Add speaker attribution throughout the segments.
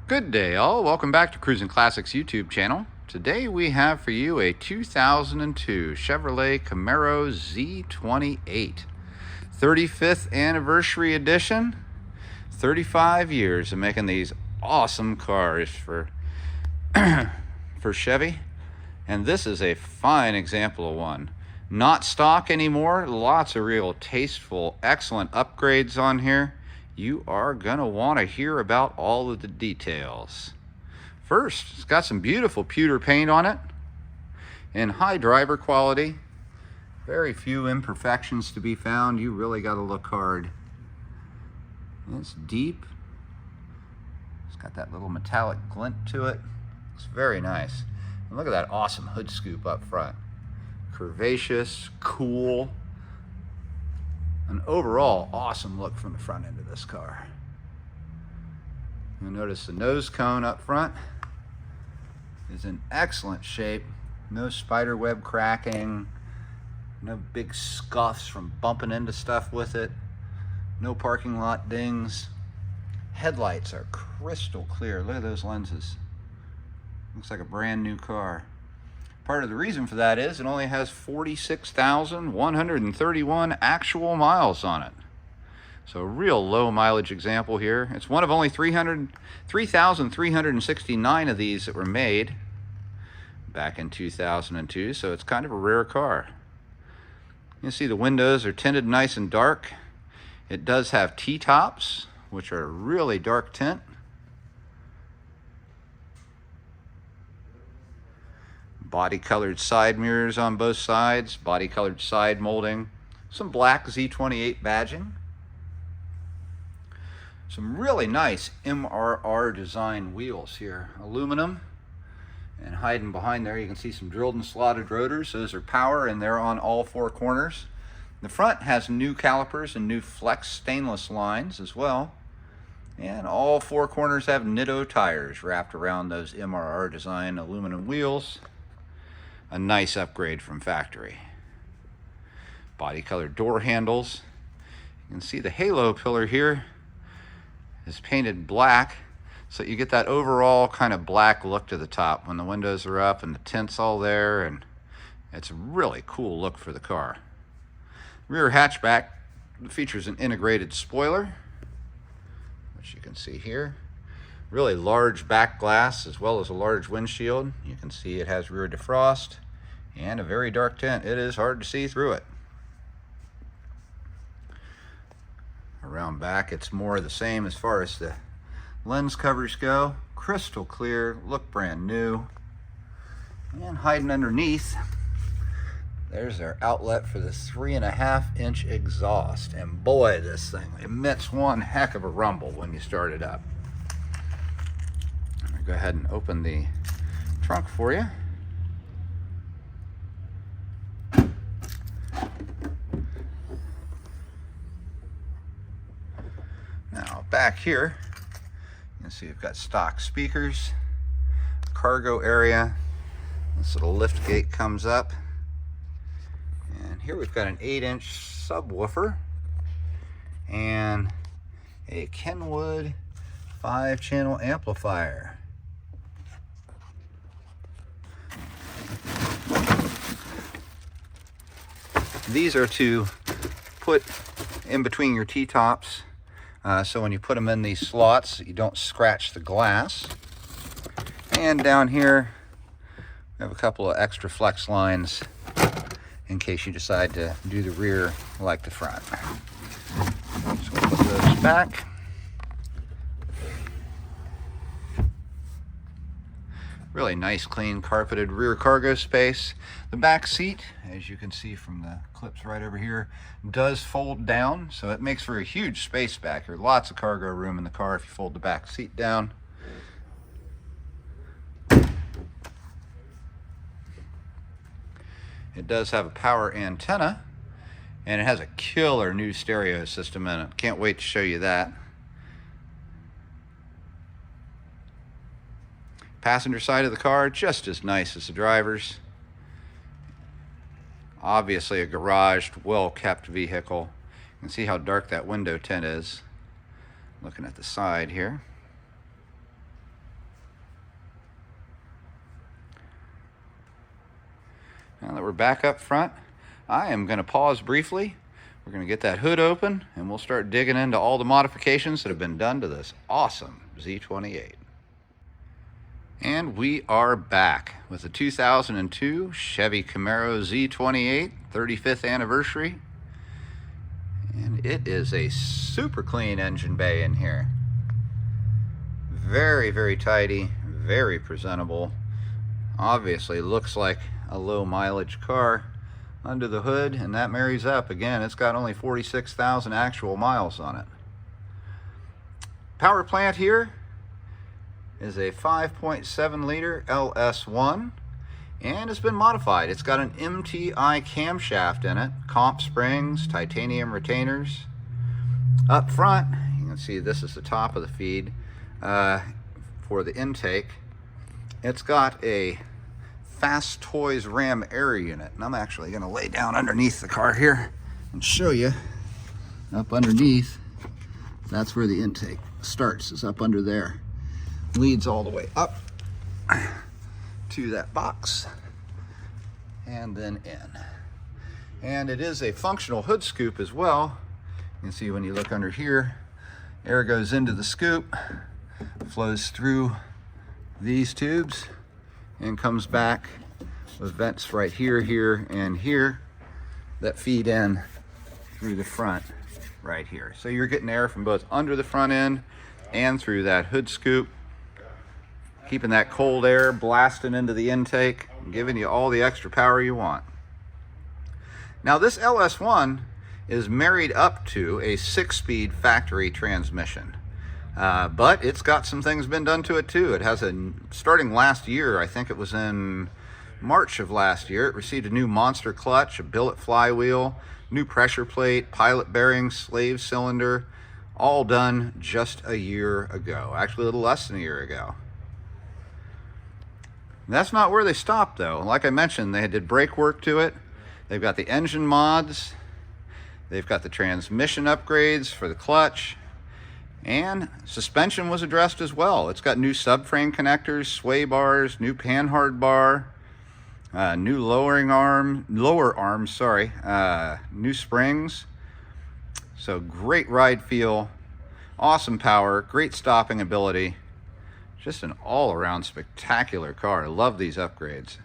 Speaker 1: Good day all, welcome back to Cruisin Classics YouTube channel. Today we have for you a 2002 Chevrolet Camaro Z28 35th anniversary edition. 35 years of making these awesome cars for Chevy, and this is a fine example of one. Not stock anymore, lots of real tasteful, excellent upgrades on here. You are gonna want to hear about all of the details. First, it's got some beautiful pewter paint on it in high driver quality. Very few imperfections to be found. You really got to look hard. It's deep. It's got that little metallic glint to it. It's very nice. And look at that awesome hood scoop up front. Curvaceous, cool. An overall awesome look from the front end of this car. You'll notice the nose cone up front is in excellent shape. No spider web cracking, no big scuffs from bumping into stuff with it, no parking lot dings. Headlights are crystal clear. Look at those lenses. Looks like a brand new car. Part of the reason for that is it only has 46,131 actual miles on it. So a real low mileage example here. It's one of only 3,369 of these that were made back in 2002, so it's kind of a rare car. You can see the windows are tinted nice and dark. It does have T-tops, which are a really dark tint. Body colored side mirrors on both sides, body colored side molding, some black Z28 badging, some really nice MRR design wheels here, aluminum, and hiding behind there you can see some drilled and slotted rotors. Those are power and they're on all four corners. The front has new calipers and new flex stainless lines as well, and all four corners have Nitto tires wrapped around those MRR design aluminum wheels. A nice upgrade from factory. Body colored door handles. You can see the halo pillar here is painted black, so you get that overall kind of black look to the top when the windows are up and the tint's all there, and it's a really cool look for the car. Rear hatchback features an integrated spoiler, which you can see here. Really large back glass as well as a large windshield. You can see it has rear defrost and a very dark tint. It is hard to see through it. Around back it's more of the same as far as the lens covers go. Crystal clear, look brand new. And hiding underneath, there's our outlet for the 3.5-inch exhaust. And boy, this thing emits one heck of a rumble when you start it up. Go ahead and open the trunk for you. Now back here, you can see we've got stock speakers, cargo area. This little lift gate comes up. And here we've got an 8-inch subwoofer and a Kenwood 5-channel amplifier. These are to put in between your T-tops, so when you put them in these slots, you don't scratch the glass. And down here, we have a couple of extra flex lines in case you decide to do the rear like the front. So we'll put those back. Really nice, clean, carpeted rear cargo space. The back seat, as you can see from the clips right over here, does fold down, so it makes for a huge space back here. Lots of cargo room in the car if you fold the back seat down. It does have a power antenna, and it has a killer new stereo system in it. Can't wait to show you that. Passenger side of the car, just as nice as the driver's. Obviously a garaged, well-kept vehicle. You can see how dark that window tint is. Looking at the side here. Now that we're back up front, I am going to pause briefly. We're going to get that hood open and we'll start digging into all the modifications that have been done to this awesome Z28. And we are back with the 2002 Chevy Camaro Z28 35th anniversary. And it is a super clean engine bay in here. Very, very tidy, very presentable. Obviously looks like a low mileage car under the hood, and that marries up. Again, it's got only 46,000 actual miles on it. Power plant here is a 5.7 liter LS1, and it's been modified. It's got an MTI camshaft in it, comp springs, titanium retainers. Up front, you can see this is the top of the feed for the intake. It's got a Fast Toys Ram air unit, and I'm actually going to lay down underneath the car here and show you. Up underneath, that's where the intake starts, is up under there. Leads all the way up to that box and then in. And it is a functional hood scoop as well. You can see when you look under here, air goes into the scoop, flows through these tubes and comes back with vents right here, here, and here that feed in through the front right here. So you're getting air from both under the front end and through that hood scoop, keeping that cold air blasting into the intake, giving you all the extra power you want. Now this LS1 is married up to a 6-speed factory transmission. But it's got some things been done to it too. It has starting last year, I think it was in March of last year, it received a new monster clutch, a billet flywheel, new pressure plate, pilot bearings, slave cylinder, all done just a year ago. Actually a little less than a year ago. That's not where they stopped though. Like I mentioned, they did brake work to it. They've got the engine mods. They've got the transmission upgrades for the clutch. And suspension was addressed as well. It's got new subframe connectors, sway bars, new panhard bar, new lower arms, new springs. So great ride feel, awesome power, great stopping ability. Just an all-around spectacular car. I love these upgrades.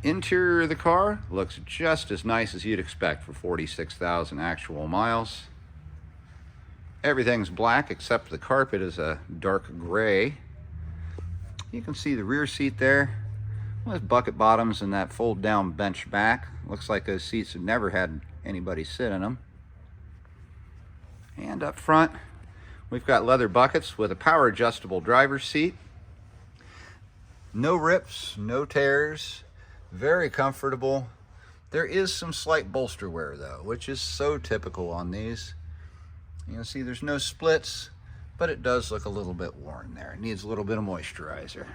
Speaker 1: Interior of the car looks just as nice as you'd expect for 46,000 actual miles. Everything's black except the carpet is a dark gray. You can see the rear seat there with bucket bottoms and that fold down bench back. Looks like those seats have never had anybody sit in them. And up front, we've got leather buckets with a power adjustable driver's seat. No rips, no tears. Very comfortable. There is some slight bolster wear though, which is so typical on these. You can see there's no splits, but it does look a little bit worn there. It needs a little bit of moisturizer.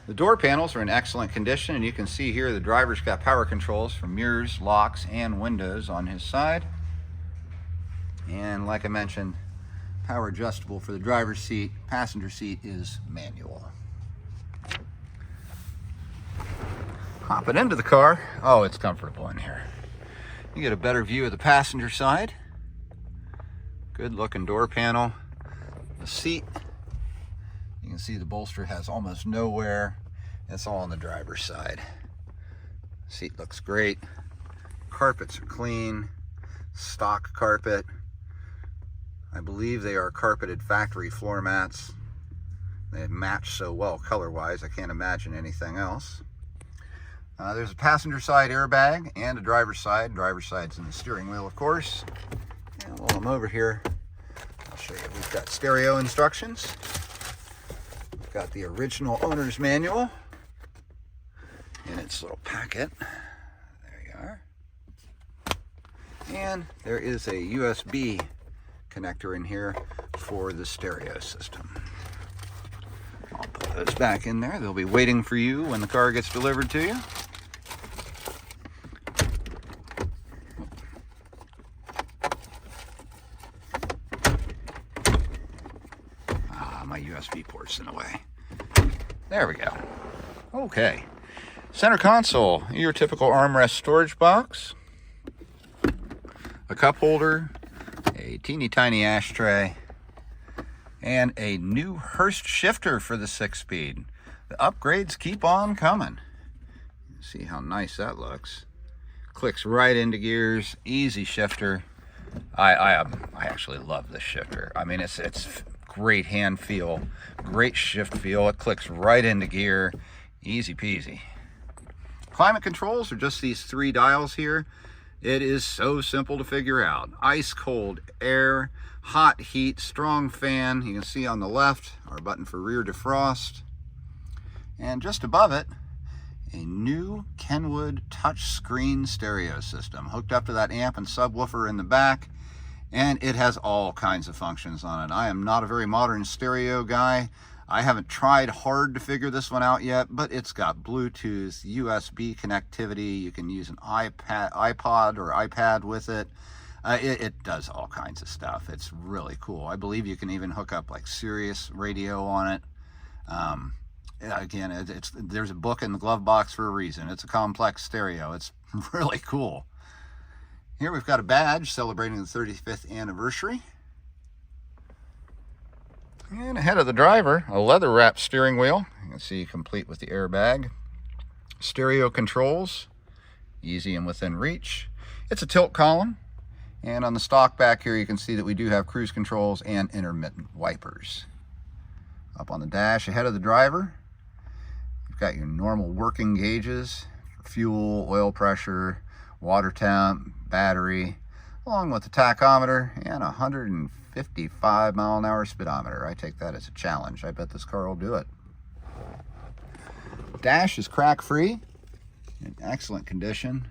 Speaker 1: The door panels are in excellent condition, and you can see here the driver's got power controls for mirrors, locks, and windows on his side. And like I mentioned, power adjustable for the driver's seat. Passenger seat is manual. Hopping into the car, oh, it's comfortable in here. You get a better view of the passenger side. Good looking door panel. The seat, you can see the bolster has almost no wear. It's all on the driver's side. Seat looks great. Carpets are clean. Stock carpet. I believe they are carpeted factory floor mats. They match so well color-wise, I can't imagine anything else. There's a passenger side airbag and a driver's side. Driver's side's in the steering wheel, of course. And while I'm over here, I'll show you. We've got stereo instructions. We've got the original owner's manual in its little packet. There you are. And there is a USB connector in here for the stereo system. I'll put those back in there. They'll be waiting for you when the car gets delivered to you. my USB port's in the way. There we go. Okay. Center console, your typical armrest storage box. A cup holder, a teeny tiny ashtray, and a new Hurst shifter for the 6-speed. The upgrades keep on coming. See how nice that looks. Clicks right into gears, easy shifter. I actually love this shifter. I mean, it's great hand feel, great shift feel. It clicks right into gear, easy peasy. Climate controls are just these 3 dials here. It is so simple to figure out. Ice cold air, hot heat, strong fan. You can see on the left our button for rear defrost. And just above it, a new Kenwood touchscreen stereo system hooked up to that amp and subwoofer in the back. And it has all kinds of functions on it. I am not a very modern stereo guy. I haven't tried hard to figure this one out yet, but it's got Bluetooth, USB connectivity. You can use an iPod or iPad with it. It does all kinds of stuff. It's really cool. I believe you can even hook up like Sirius radio on it. Again, there's a book in the glove box for a reason. It's a complex stereo. It's really cool. Here we've got a badge celebrating the 35th anniversary. And ahead of the driver, a leather wrapped steering wheel. You can see complete with the airbag. Stereo controls, easy and within reach. It's a tilt column. And on the stock back here, you can see that we do have cruise controls and intermittent wipers. Up on the dash ahead of the driver, you've got your normal working gauges for fuel, oil pressure, water temp, battery, along with the tachometer and a 155-mile-an-hour speedometer. I take that as a challenge. I bet this car will do it. Dash is crack-free, in excellent condition.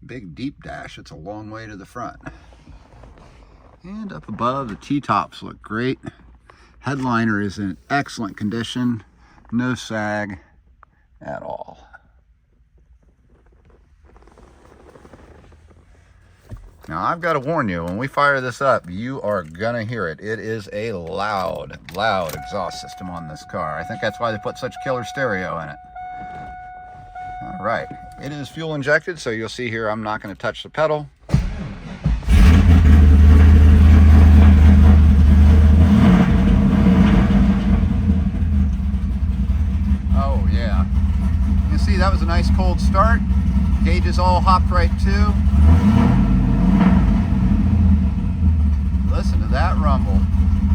Speaker 1: Big deep dash. It's a long way to the front. And up above, the T-tops look great. Headliner is in excellent condition. No sag at all. Now, I've got to warn you, when we fire this up, you are going to hear it. It is a loud exhaust system on this car. I think that's why they put such killer stereo in it. All right. It is fuel injected, so you'll see here I'm not going to touch the pedal. Oh, yeah. You can see that was a nice cold start. Gauges all hopped right too. Listen to that rumble.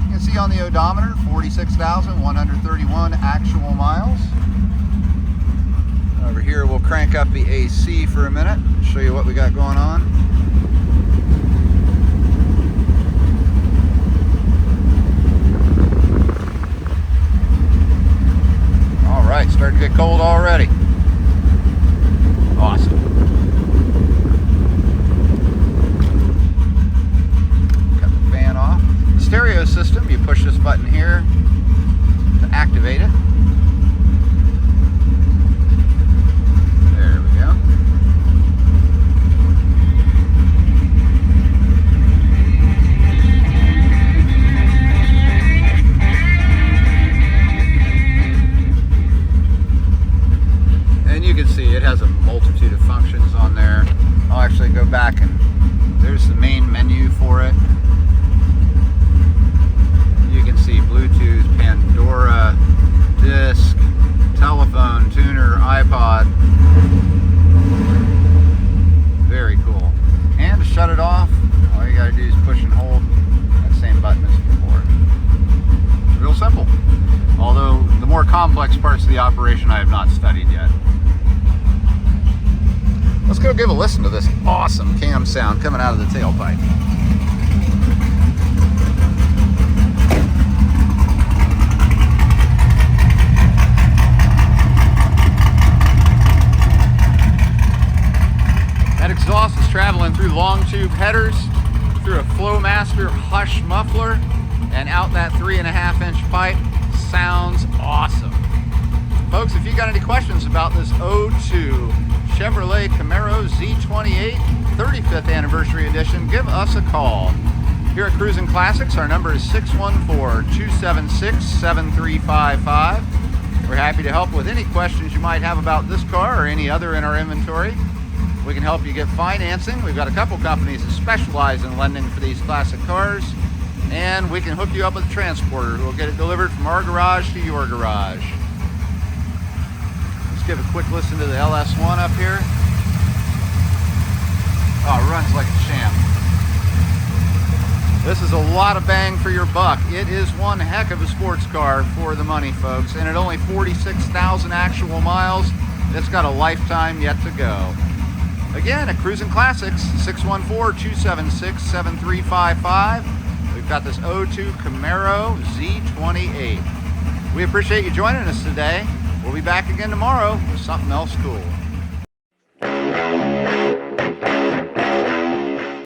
Speaker 1: You can see on the odometer, 46,131 actual miles. Over here, we'll crank up the AC for a minute, show you what we got going on. All right, starting to get cold already. Awesome. Stereo system, you push this button here to activate it. There we go. And you can see it has a multitude of functions on there. I'll actually go back and there's the main menu for it. You can see Bluetooth, Pandora, disc, telephone, tuner, iPod. Very cool. And to shut it off, all you gotta do is push and hold that same button as before. Real simple. Although the more complex parts of the operation I have not studied yet. Let's go give a listen to this awesome cam sound coming out of the tailpipe. That exhaust is traveling through long tube headers, through a Flowmaster Hush muffler, and out that 3.5-inch pipe. Sounds awesome. Folks, if you got any questions about this 02 Chevrolet Camaro Z28 35th Anniversary Edition, give us a call. Here at Cruisin Classics, our number is 614-276-7355. We're happy to help with any questions you might have about this car or any other in our inventory. We can help you get financing. We've got a couple companies that specialize in lending for these classic cars. And we can hook you up with a transporter who will get it delivered from our garage to your garage. Let's give a quick listen to the LS1 up here. Oh, it runs like a champ. This is a lot of bang for your buck. It is one heck of a sports car for the money, folks. And at only 46,000 actual miles, it's got a lifetime yet to go. Again, at Cruisin Classics, 614-276-7355. We've got this 02 Camaro Z28. We appreciate you joining us today. We'll be back again tomorrow with something else cool.